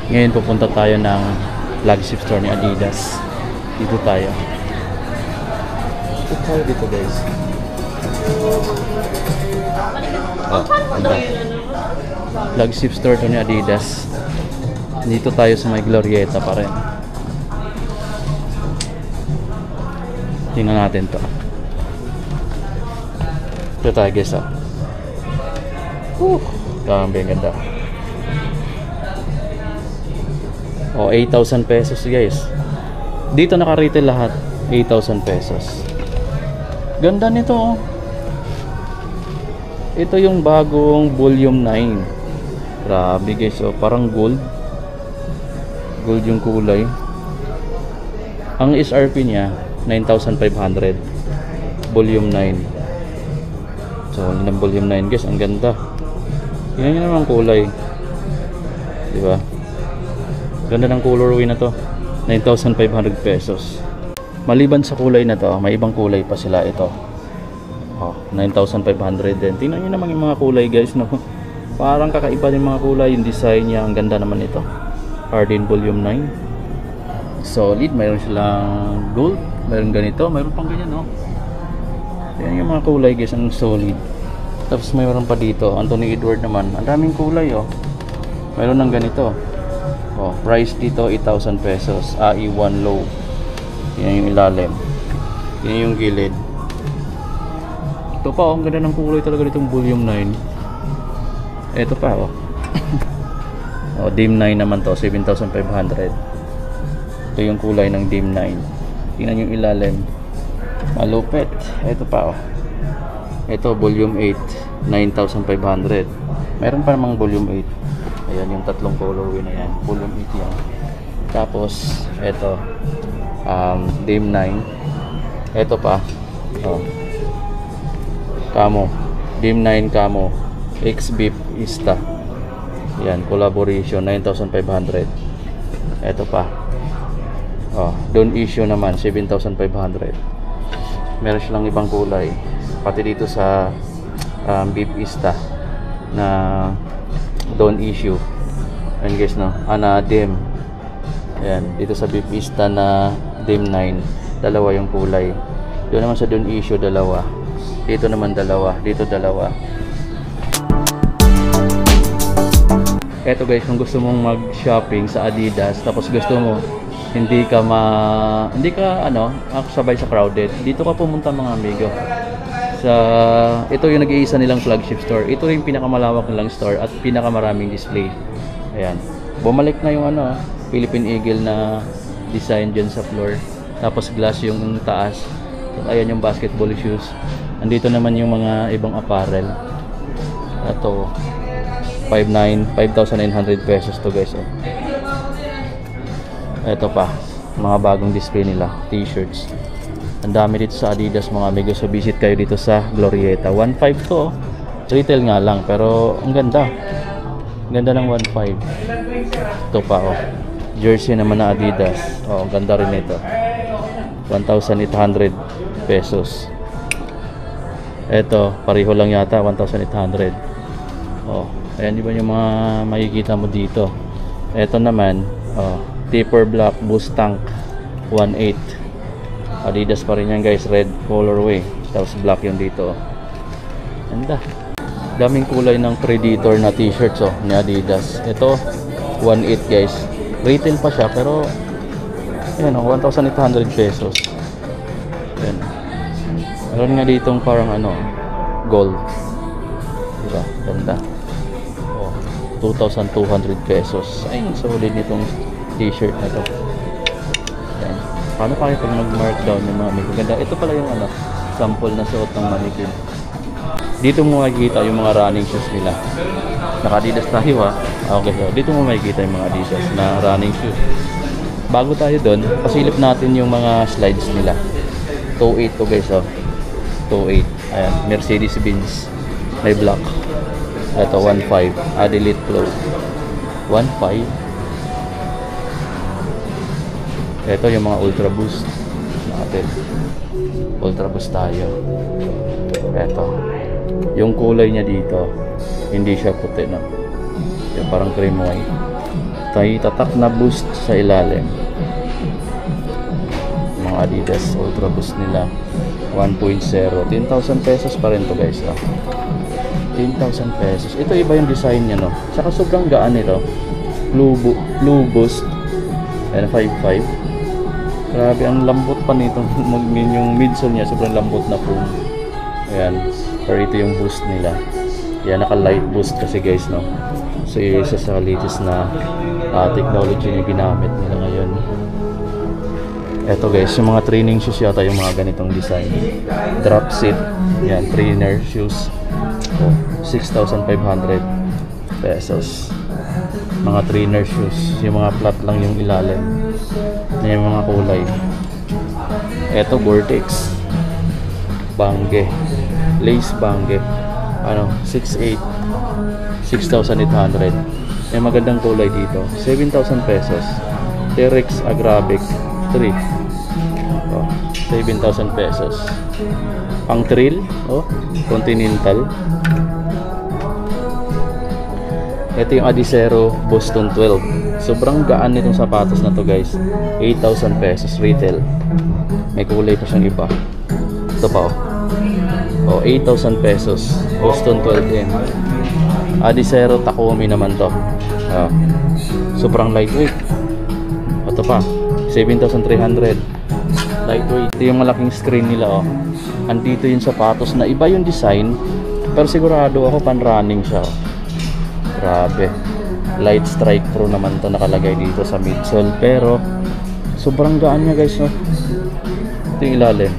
Ngayon pupunta tayo ng flagship store ni Adidas. Dito tayo. Dito tayo dito guys. Oh, flagship store to ni Adidas. Dito tayo sa may Glorieta pa rin. Tingnan natin to. Ito tayo guys. Grabe, ganda. 8,000 pesos guys. Dito naka-retail lahat 8,000 pesos. Ganda nito oh. Ito yung bagong volume 9. Grabe guys oh, parang gold. Gold yung kulay. Ang SRP niya 9,500. Volume 9. So, ng volume 9 guys, ang ganda. Tingnan nyo naman kulay. Diba? Ganda ng colorway na to. 9,500 pesos. Maliban sa kulay na to, may ibang kulay pa sila ito. 9,500 din. Tingnan nyo naman yung mga kulay guys, no? Parang kakaiba yung mga kulay. Yung design niya, ang ganda naman ito. Hardin volume 9. Solid. Mayroon silang gold. Mayroon ganito. Mayroon pang ganyan, no? Yan yung mga kulay guys, ang solid. Tapos mayroon pa dito, Anthony Edward naman. Ang daming kulay oh. Mayroon ng ganito. Oh, price dito 8,000 pesos. AE1 low. Yan yung ilalim. Yan yung gilid. Ito pa oh, ang ganda ng kulay talaga ditong volume 9. Ito pa oh. Oh, dim 9 naman to, 7,500. Ito yung kulay ng dim 9. Tingnan yung ilalim. Malupit. Ito pa oh. Ito volume 8, 9,500. Meron pa namang volume 8. Ayan yung tatlong colorway na yan. Volume 8 yan. Tapos ito dim 9. Ito pa oh. Camo. Dim 9 camo. X-Beep Ista. Yan, collaboration 9,500. Ito pa. Oh, don't issue naman 7,500. Meron silang ibang kulay pati dito sa Beep Ista na don't issue. And guys no, na dim. Ayan, dito sa Beep Ista na dim 9, dalawa yung kulay. Doon naman sa don't issue dalawa. Dito naman dalawa, dito dalawa. Eto guys, kung gusto mong mag-shopping sa Adidas tapos gusto mo hindi ka sabay sa crowded, dito ka pumunta mga amigo. Ito yung nag-iisa nilang flagship store. Ito yung pinakamalawak nilang store at pinakamaraming display. Ayan. Bumalik na yung Philippine Eagle na design dyan sa floor. Tapos glass yung taas. At ayan yung basketball shoes. Andito naman yung mga ibang apparel. Ito 5,900 pesos to guys oh. Ito pa, mga bagong display nila, t-shirts. Ang dami dito sa Adidas mga amigo. So visit kayo dito sa Glorieta. 1,500 to oh. Retail nga lang pero ang ganda. Ang ganda ng 1,500. Ito pa oh. Jersey naman na Adidas. Oh, ang ganda rin ito. 1,800 pesos. Ito, pareho lang yata 1,800. Oh, ayan di ba yung mga makikita mo dito. Ito naman, oh, Tipper Black Boost Tank 1,800. Adidas pa rin yan guys, red colorway. Tapos black yung dito. Ganda. Daming kulay ng Predator na t-shirts oh, ni Adidas. Ito 1,800 guys. Retail pa siya pero ayan oh, 1,800 pesos. Ayan. Meron nga ditong parang gold. Diba? Ganda. Oh, 2,200 pesos. Ay, solid nitong t-shirt na to. Ayan. Paano pa kayo pag mag-markdown ng mga amigo? Ganda. Ito pala yung sample na suot ng mannequin. Dito mo makikita yung mga running shoes nila. Naka-Adidas tayo ha. Okay, so dito mo makikita yung mga Adidas na running shoes. Bago tayo doon, pasilip natin yung mga slides nila. 2,800 to guys oh. 2,800. Ayan, Mercedes-Benz. May black. Ito 1,500. Adelaide Flow. 1,500. Ito yung mga Ultra Boost natin. Ultra Boost tayo. Ito. Yung kulay niya dito, hindi siya puti na. Yung parang cream white. May tatak na boost sa ilalim. Mga Adidas Ultra Boost nila 1.0. 10,000 pesos pa rin to guys. 10,000 pesos. Ito iba yung design niya, no? Saka sobrang gaan ito. Blue Boost. And 5.5. Grabe, ang lambot pa nito. Yung midsole niya, sobrang lambot na foam. Ayan. Pero ito yung boost nila. Yan, naka-light boost kasi guys, no? So, isa sa latest na technology na ginamit nila ngayon. Eto guys, yung mga training shoes yata yung mga ganitong design. Drop seat. Yan, trainer shoes. 6,500 pesos. Mga trainer shoes. Yung mga flat lang yung ilalim. Yan yung mga kulay. Eto, Gore-Tex. Bangge. Lace Bangge. 6,800. 6,800. May magandang kulay dito. 7,000 pesos. T-Rex Agravic 3. 7,000 pesos. Pang trail. Continental. Ito yung Adizero Boston 12. Sobrang gaan nitong sapatos na to guys. 8,000 pesos retail. May kulay pa siyang iba. Ito pa 8,000 pesos. Boston 12 din. Adizero Takumi naman to. Sobrang lightweight. Ito pa 7,300. Lightweight. Ito yung malaking screen nila. Andito yung sapatos na iba yung design, pero sigurado ako pan running siya. Grabe. Light Strike Pro naman to nakalagay dito sa midsole, pero sobrang gaan niya guys, no? Ito yung ilalim.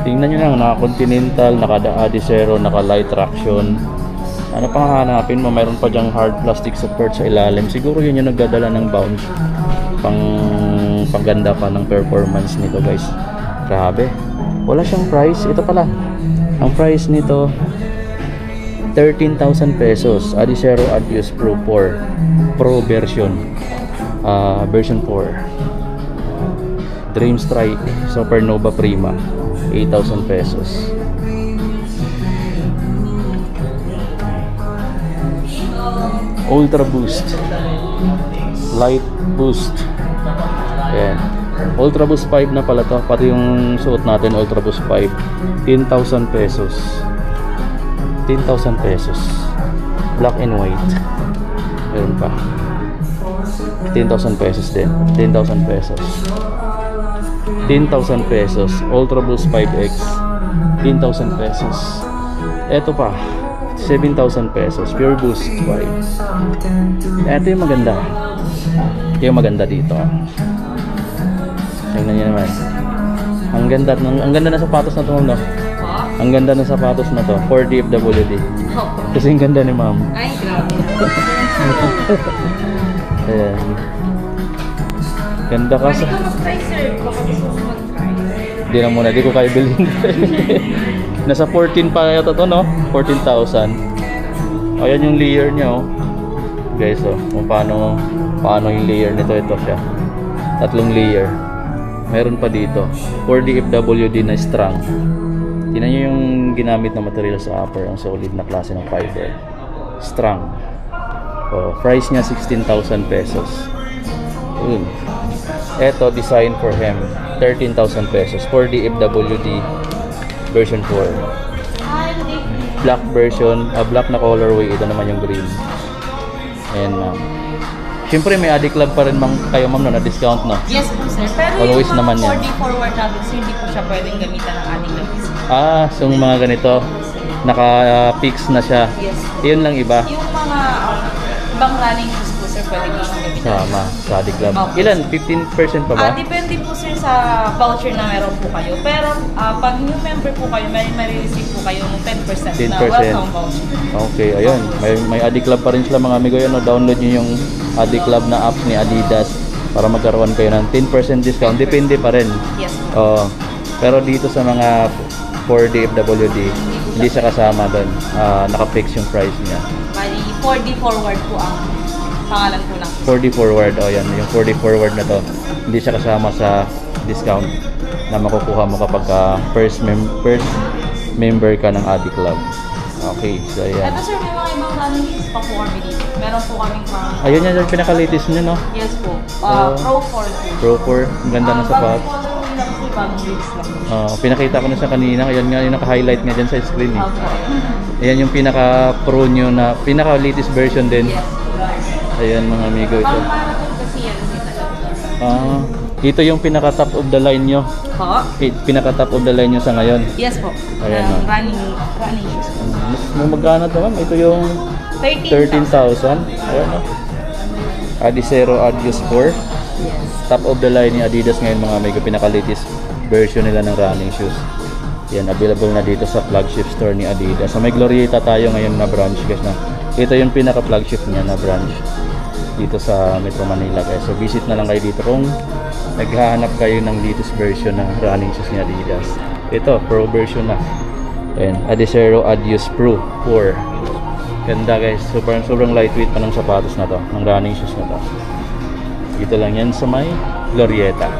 Tingnan nyo lang, naka Continental, naka Adizero, naka light traction. Ano pang hanapin mo? Mayroon pa dyang hard plastic support sa ilalim. Siguro yun yung nagdadala ng bounce. Pangganda pa ng performance nito guys. Grabe. Wala siyang price. Ito pala. Ang price nito 13,000 pesos. Adizero Adios Pro 4 Pro version. Version 4. Dream Strike Supernova Prima 8,000 pesos. Ultra Boost Light Boost. Ayan. Ultra Boost 5 na pala to. Pati yung suot natin Ultra Boost 5 10,000 pesos. 10,000 pesos. Black and white. Meron pa 10,000 pesos din. 10,000 pesos. 10,000 pesos. Ultra Boost 5X 10,000 pesos. Eto pa 7,000 pesos. Pure Boost 5. Ito yung maganda. Ito yung maganda dito. Tingnan nyo naman. Ang ganda na sapatos na to, no? Ang ganda ng sapatos na to. 4DFWD. Kasi ang ganda ni ma'am. Ay, grabe. Ayan. Ganda ka sa... Pwede ka mag-try, sir. Baka gusto mo mag-try. Hindi na muna. Di ko kaya bilhin. Nasa 14 pa yata to, no? 14,000. Ayan yung layer niya, oh. Guys, kung paano yung layer nito. Ito siya. 3 layer. Meron pa dito 4DFWD na strong. Tingnan nyo yung ginamit na material sa upper. Ang solid na klase ng fiber. Strong. Price niya 16,000 pesos. Ito design for him 13,000 pesos. 4DFWD version 4. Black version, black na colorway. Ito naman yung green. And siyempre may Adi Club pa rin kayo ma'am na discount, no? Yes po sir, pero always yung naman yan. 4D forward natin sir, hindi po siya pwedeng gamitan ng Adi Club. So yung mga ganito naka-fix na siya. Yes. Yun lang iba. Yung mga ibang running shoes po sir, pwedeng gamitan. Sama sa Adi Club. Okay. Ilan? 15% pa ba? Depende po sir sa voucher na meron po kayo. Pero pag new member po kayo, may receive po kayo ng 10% na welcome voucher. Okay, ayun. May Adi Club pa rin sila mga amigo. Yan, download nyo yung Adi Club na app ni Adidas para magkaroon kayo ng 10% discount. Depende pa rin. Yes. Pero dito sa mga 4DFWD, hindi siya kasama doon. Naka-fix yung price niya. Bali, 4D forward po ang pangalan po lang. 4D forward, yan. Yung 4D forward na to, hindi siya kasama sa discount na makukuha mo kapag first member ka ng Adi Club. Okay, so yan. Ito sir, may mga ibang running shoes pa po kami dito. Meron po kaming Ayun yan yung pinaka-latest nyo, no? Yes po. Oh. Pro 4 po. Pro 4. Ang ganda ng sapat. Bagong color po nila kasi bagong release lang. Pinakita ko na sa kanina. Ayan nga yung naka-highlight nga dyan sa screen. Eh. Opo. Ayan yung pinaka-pro nyo na pinaka-latest version din. Yes. Ayan mga amigo ito. Pang marathon kasi yan talaga. Ito yung pinaka-top of the line nyo. Po? Pinaka-top of the line nyo sa ngayon. Yes po. Ayan, no? Running shoes po. Magkano ito ma'am? Ito yung 13,000. Ayan no? Adizero Adios 4. Yes. Top of the line ni Adidas ngayon mga amigo. Pinaka-latest version nila ng running shoes. Yan, available na dito sa flagship store ni Adidas. So may Glorieta tayo ngayon na branch guys na. Ito yung pinaka-flagship niya na branch dito sa Metro Manila guys. So visit na lang kayo dito kung naghahanap kayo ng latest version ng running shoes ni Adidas. Ito, pro version na. Ayan, Adizero Adios Pro 4. Ganda guys, sobrang lightweight pa ng sapatos na to, ng running shoes na to. Dito lang yan sa may Glorieta.